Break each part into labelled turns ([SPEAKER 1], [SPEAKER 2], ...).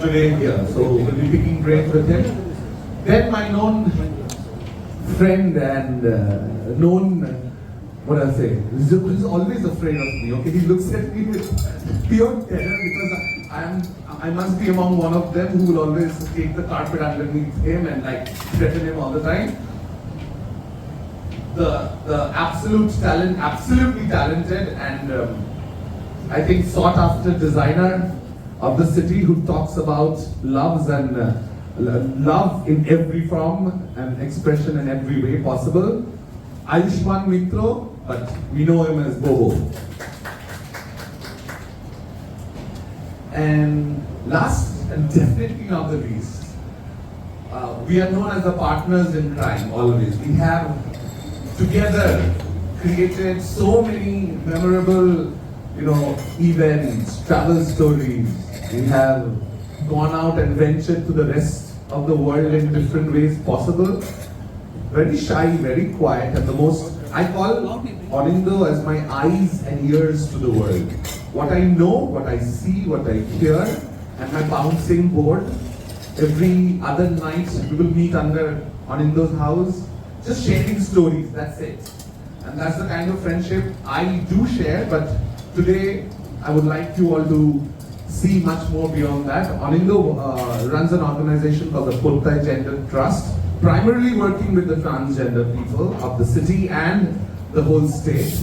[SPEAKER 1] today here. So we'll be picking brains with him. Then my known friend and what I say, he's always afraid of me. Okay, he looks at me with pure terror because I must be among one of them who will always take the carpet underneath him and like threaten him all the time. The absolute talent, absolutely talented and I think sought after designer of the city who talks about love in every form and expression in every way possible. Ayushman Mitro, but we know him as Bobo. And last and definitely not the least, we are known as the partners in crime always. We have together created so many memorable, events, travel stories. We have gone out and ventured to the rest of the world in different ways possible. Very shy, very quiet, and the most, I call Onindo as my eyes and ears to the world. What I know, what I see, what I hear, and my bouncing board. Every other night we will meet under Onindo's house, just sharing stories, that's it. And that's the kind of friendship I do share, but today I would like you all to see much more beyond that. Onindo runs an organization called the Purtai Gender Trust, primarily working with the transgender people of the city and the whole state.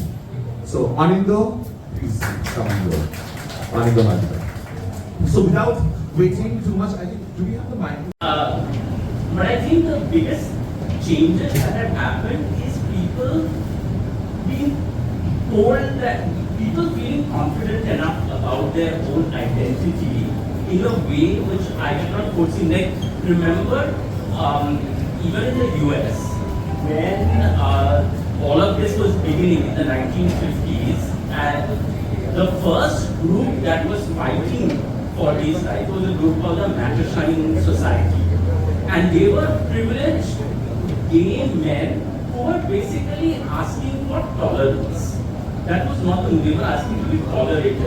[SPEAKER 1] So Onindo, please come and go. Onindo. So without waiting too much, I think, do we have the mic?
[SPEAKER 2] But I think the biggest changes that have happened is people being told that people feeling confident enough about their own identity in a way which I cannot foresee. Like, remember, even in the US, when all of this was beginning in the 1950s, and the first group that was fighting for these rights was a group called the Mattachine Society. And they were privileged gay men who were basically asking for tolerance. That was not the they were asking to be tolerated.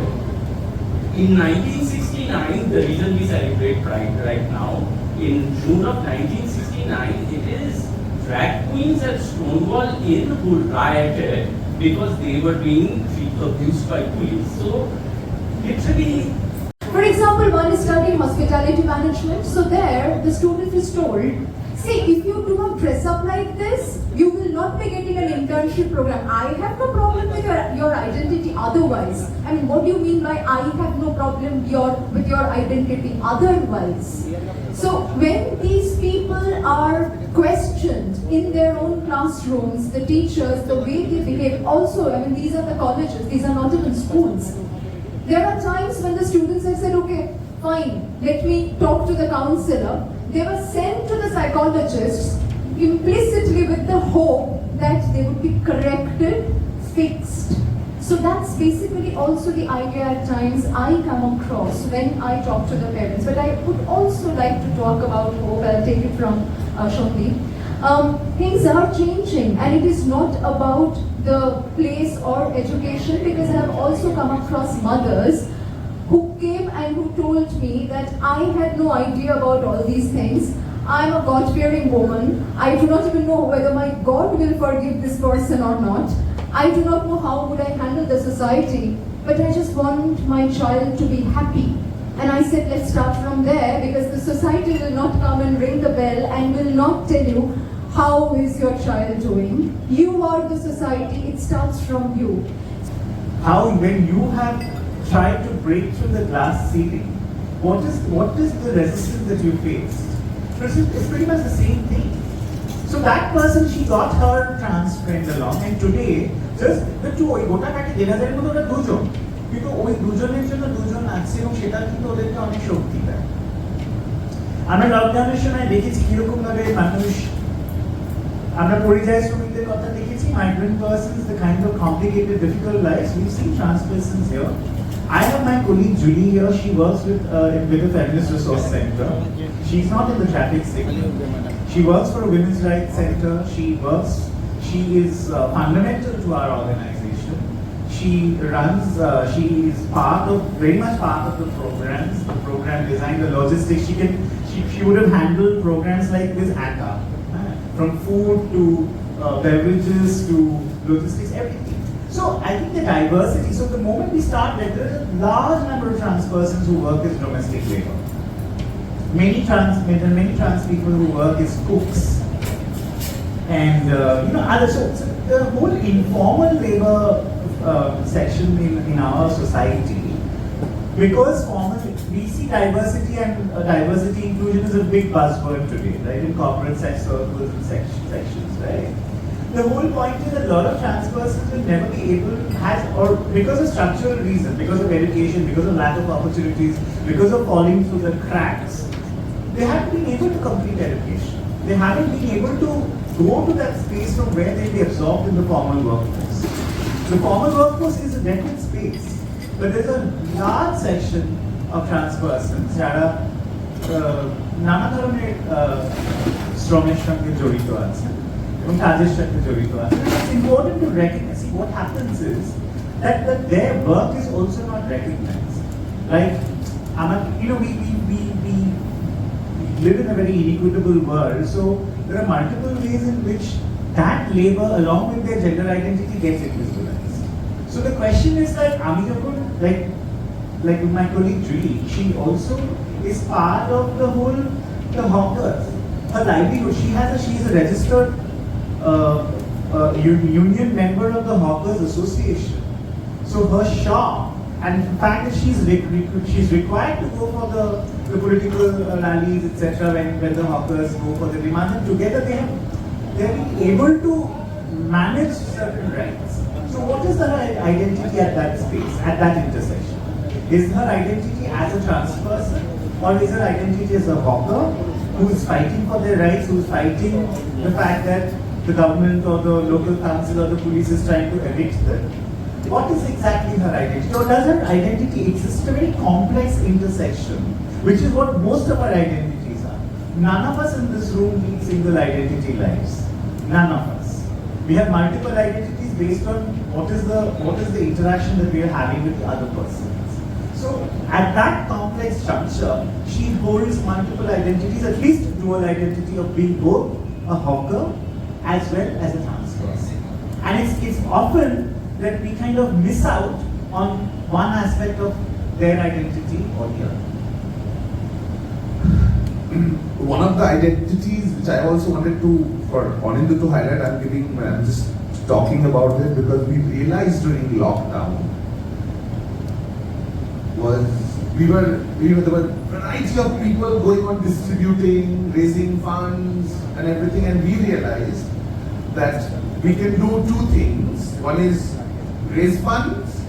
[SPEAKER 2] In 1969, the reason we celebrate Pride right now, in June of 1969, it is drag queens at Stonewall Inn who rioted because they were being abused by police. So, literally.
[SPEAKER 3] For example, one is studying hospitality management. So there, the student is told, see, if you do not dress up like this, you will not be getting an internship program. I have no problem with your identity otherwise. I mean, what do you mean by I have no problem with your identity otherwise? So when these people are questioned in their own classrooms, the teachers, the way they behave, also, I mean, these are the colleges, these are not even schools. There are times when the students have said, okay, fine, let me talk to the counselor. They were sent to the psychologists implicitly with the hope that they would be corrected, fixed. So that's basically also the idea at times I come across when I talk to the parents. But I would also like to talk about hope. I'll take it from Shonti. Things are changing, and it is not about the place or education, because I have also come across mothers who came and who told me that I had no idea about all these things. I'm a God-fearing woman. I do not even know whether my God will forgive this person or not. I do not know how would I handle the society, but I just want my child to be happy. And I said, let's start from there, because the society will not come and ring the bell and will not tell you how is your child doing. You are the society, it starts from you.
[SPEAKER 4] How, when you have tried to break through the glass ceiling, what is the resistance that you faced? It's pretty much the same thing. So that person, she got her trans friend along, and today, just the two, গোটা কাটি 1000 এর মধ্যে ওরা দুজন, কিন্তু ওই দুজনের জন্য দুজন আছে এবং সেটা কিন্তু ওদেরকে অনেক শক্তি দেয়। আমরা লকডাউনের সময় দেখেছি কিরকম ভাবে মানুষ, আমরা পরিযায়ী শ্রমিকদের কথা দেখেছি, migrant persons, the kind of complicated, difficult lives. We've seen trans persons here. I have my colleague Julie here. She works with a feminist resource center. She's not in the traffic signal. She works for a women's rights center. She is fundamental to our organization. she runs, she is very much part of the programs, the program design, the logistics. She would have handled programs like this ACA, from food to beverages to logistics, everything. So I think the diversity, so the moment we start, there is a large number of trans persons who work as domestic labor. Many trans people who work as cooks. And others. So the whole informal labor section in our society, because we see diversity and diversity inclusion is a big buzzword today, right? In corporate circles and sections, right? The whole point is that a lot of trans persons will never be able or because of structural reasons, because of education, because of lack of opportunities, because of falling through the cracks, they haven't been able to complete education. They haven't been able to go to that space from where they'll be absorbed in the formal workforce. The formal workforce is a definite space, but there's a large section of trans persons যারা নানা ধরনের শ্রমের সঙ্গে জড়িত আছে এবং কাজের সাথে জড়িত আছে। It's important to recognize. See, what happens is that their work is also not recognized. Like, we live in a very inequitable world, so there are multiple ways in which that labor, along with their gender identity, gets invisibilized. So the question is like with my colleague Julie, she also is part of the hawkers. Her livelihood, she is a registered union member of the Hawkers Association. So her shop, and the fact that she's required to go for the political rallies, etc., when the hawkers go for the demands, and together they're being able to manage certain rights. So what is her identity at that space, at that intersection? Is her identity as a trans person, or is her identity as a hawker who is fighting for their rights, who is fighting the fact that the government or the local council or the police is trying to evict them? What is exactly her identity? Or does her identity exist in a very complex intersection, which is what most of our identities are? None of us in this room lead single identity lives. None of us. We have multiple identities based on what is the interaction that we are having with the other persons. So at that complex juncture, she holds multiple identities, at least dual identity of being both a hawker as well as a trans person. And it's often that we kind of miss out on one aspect of their identity or the other.
[SPEAKER 1] One of the identities which I also wanted for Anindu to highlight, I'm just talking about it because we realized during lockdown there were variety of people going on distributing, raising funds and everything, and we realized that we can do two things. One is raise funds,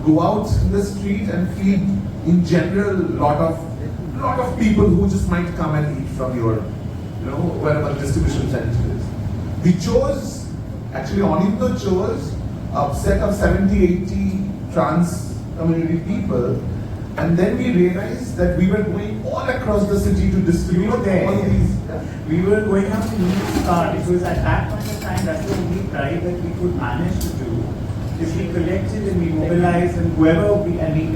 [SPEAKER 1] go out in the street and feed in general lot of people who just might come and eat from your, wherever distribution center is. We chose, actually Anindu chose a set of 70-80 trans community people, and then we realized that we were going all across the city to distribute all these.
[SPEAKER 4] We were going up to New Start. It was at that point of time, that's the only drive that we could manage to do. Is we collected and we mobilized and we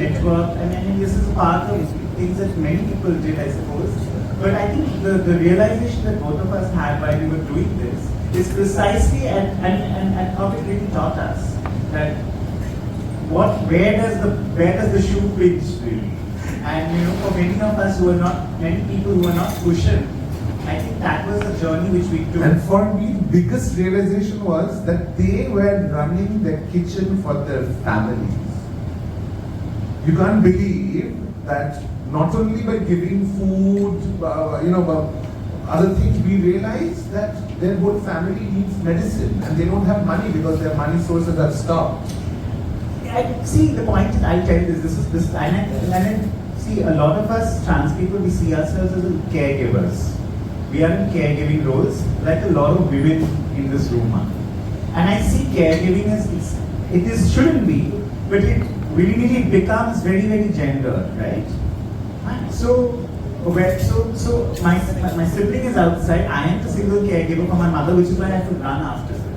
[SPEAKER 4] networked, and this is part of things that many people did, I suppose. But I think the realization that both of us had while we were doing this is precisely and how it really taught us that where does the shoe pinch really? And for many of us many people who are not cushioned, I think that was a journey which we took.
[SPEAKER 1] And for me, the biggest realization was that they were running their kitchen for their families. You can't believe that not only by giving food, other things, we realized that their whole family needs medicine and they don't have money because their money sources are stopped.
[SPEAKER 4] See, the point is, I'll tell you this, see, a lot of us trans people, we see ourselves as caregivers. We are in caregiving roles, like a lot of women in this room are. And I see caregiving as, shouldn't be, but it really becomes very, very gendered, right? So my sibling is outside, I am the single caregiver for my mother, which is why I have to run after this.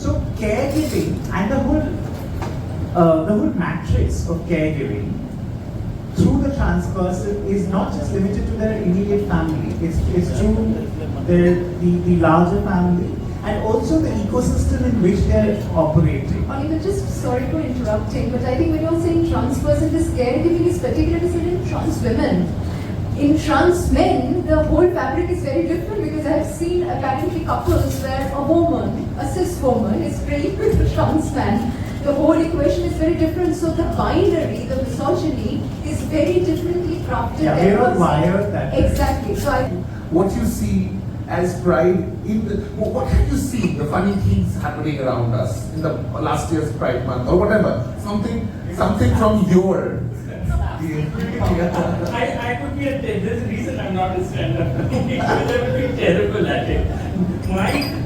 [SPEAKER 4] So caregiving and the whole matrix of caregiving through the trans person is not just limited to their immediate family. It's through the larger family and also the ecosystem in which they are operating.
[SPEAKER 3] Oliver, just sorry for interrupting, but I think when you're saying trans person, this caregiving is particularly said in trans women. In trans men, the whole fabric is very different because I've seen apparently couples where a woman, a cis woman, is praying with a trans man. The whole equation is very different. So the binary, the misogyny, is very differently crafted.
[SPEAKER 4] Yeah, we are wired that way.
[SPEAKER 3] Exactly. So
[SPEAKER 1] What you see as pride in the, what have you seen, the funny things happening around us in the last year's Pride Month or whatever, something from your
[SPEAKER 2] I could be there's a reason I'm not a stand-up because I would be terrible at it.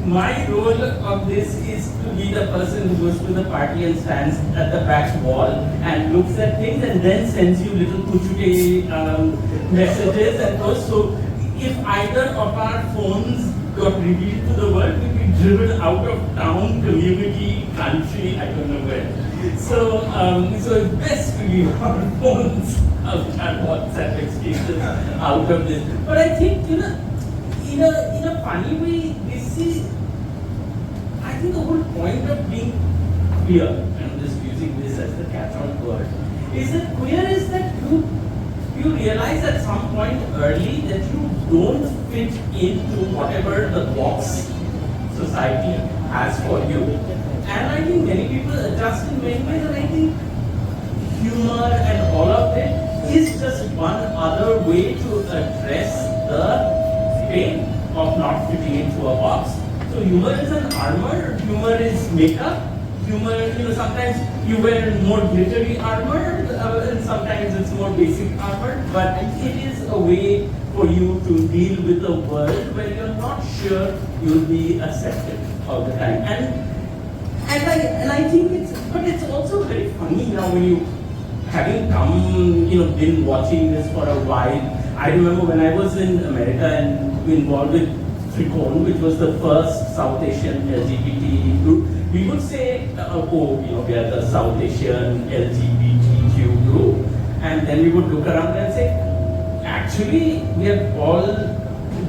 [SPEAKER 2] My role of this is to be the person who goes to the party and stands at the back wall and looks at things and then sends you little kuchute messages and goes. So if either of our phones got revealed to the world, we'd be driven out of town, community, country, I don't know where. So it's best to leave our phones out and WhatsApp exchanges out of this. But I think, in a funny way, this is, I think the whole point of being queer, and I'm just using this as the catch-all word, is that queer is that you realize at some point early that you don't fit into whatever the box society has for you. And I think many people adjust in many ways, and I think humor and all of it is just one other way to address the pain of not fitting into a box. So humor is an armor, humor is makeup, humor, sometimes you wear more glittery armor, and sometimes it's more basic armor, but it is a way for you to deal with a world where you're not sure you'll be accepted all the time. And I think it's also very funny now when you, having come, been watching this for a while. I remember when I was in America and involved with Trikon, which was the first South Asian LGBT group, we would say, we are the South Asian LGBTQ group. And then we would look around and say, actually, we are all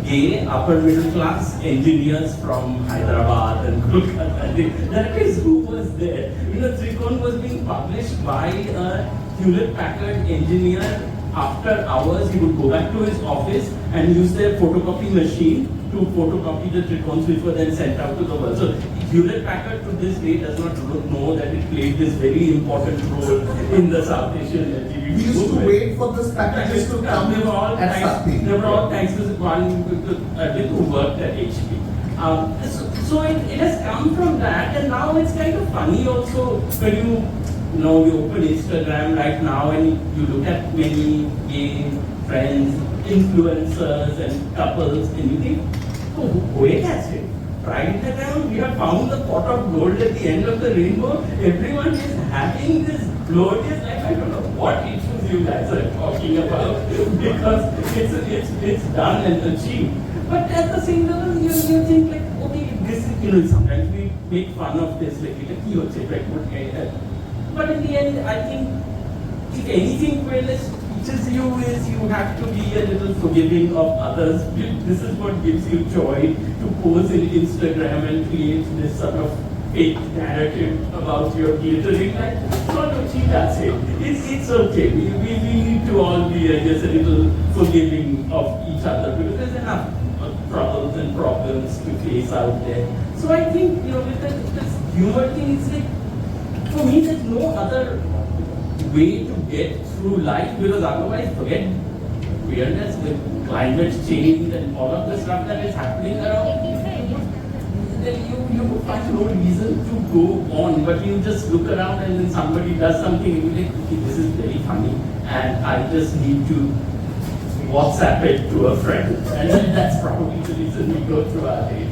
[SPEAKER 2] gay, upper middle class engineers from Hyderabad and Kolkata. That is who was there. Trikon was being published by a Hewlett-Packard engineer. After hours, he would go back to his office and use their photocopy machine to photocopy the Trikons, which were then sent out to the world. So Hewlett-Packard to this day does not know that it played this very important role in the South Asian LGBT.
[SPEAKER 1] We used to wait for this packages to come
[SPEAKER 2] They were all
[SPEAKER 1] at Sakti.
[SPEAKER 2] They were all thanks to one who worked at HP. So it has come from that, and now it's kind of funny also when you open Instagram right now and you look at many gay friends, influencers and couples, and you think, oh, wait a second. Right around, we have found the pot of gold at the end of the rainbow. Everyone is having this glorious life. I don't know what issues you guys are talking about because it's done and achieved. But at the same level, you think like, okay, this is, sometimes we make fun of this, like, but in the end, I think if anything queerness teaches you is you have to be a little forgiving of others. This is what gives you joy to pose in Instagram and create this sort of fake narrative about your glittering life. So no, she does it. It's okay. We need to all be, I guess, a little forgiving of each other because there's enough troubles and problems to face out there. So I think, with this humor thing, it's like, for me, there's no other way to get through life because otherwise, forget weirdness with climate change and all of the stuff that is happening around. Then you would find no reason to go on, but you just look around and then somebody does something and you're like, okay, this is very funny, and I just need to WhatsApp it to a friend, and then that's probably the reason we go through our day.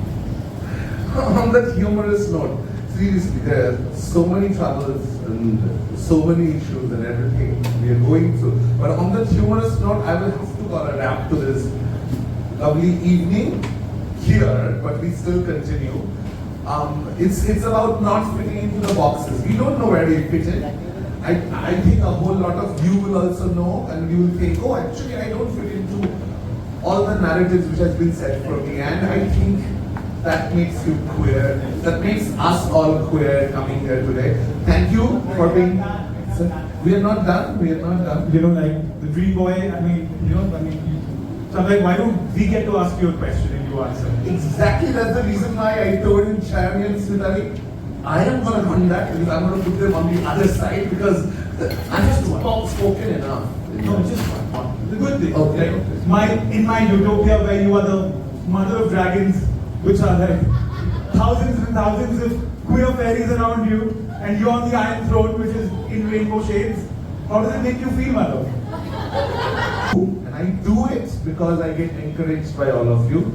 [SPEAKER 1] On that humorous note, seriously, there are so many troubles and so many issues and everything we are going through. But on that humorous note, I will have to call a wrap to this lovely evening here, but we still continue. It's about not fitting into the boxes. We don't know where we fit in. I think a whole lot of you will also know, and you will think, oh, actually I don't fit into all the narratives which has been said for me, and I think that makes you queer. That makes us all queer coming here today. Thank you for being. We are not done. We are not done.
[SPEAKER 4] You know, like the dream boy. I mean, so I'm like, why don't we get to ask you a question and you answer?
[SPEAKER 1] Exactly, that's the reason why I told him, Shami and Smita, I am going to run that because I'm going to put them on the other side because I'm just spoken enough.
[SPEAKER 4] No, it's just one. The good thing.
[SPEAKER 1] Okay.
[SPEAKER 4] Like, in my utopia where you are the mother of dragons, which are like thousands and thousands of queer fairies around you, and you're on the Iron Throne, which is in rainbow shades. How does it make you feel, mother?
[SPEAKER 1] And I do it because I get encouraged by all of you.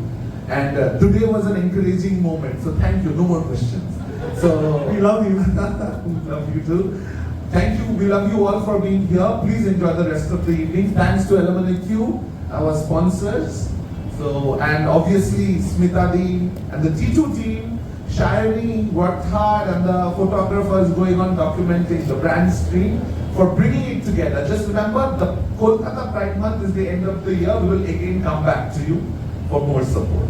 [SPEAKER 1] And today was an encouraging moment. So thank you. No more questions. So
[SPEAKER 4] We love you.
[SPEAKER 1] we love you too. Thank you. We love you all for being here. Please enjoy the rest of the evening. Thanks to LMNQ, our sponsors. So, and obviously Smita Di and the T2 team, Shireen worked hard, and the photographers going on documenting the brand stream for bringing it together. Just remember, the Kolkata Pride Month is the end of the year. We will again come back to you for more support.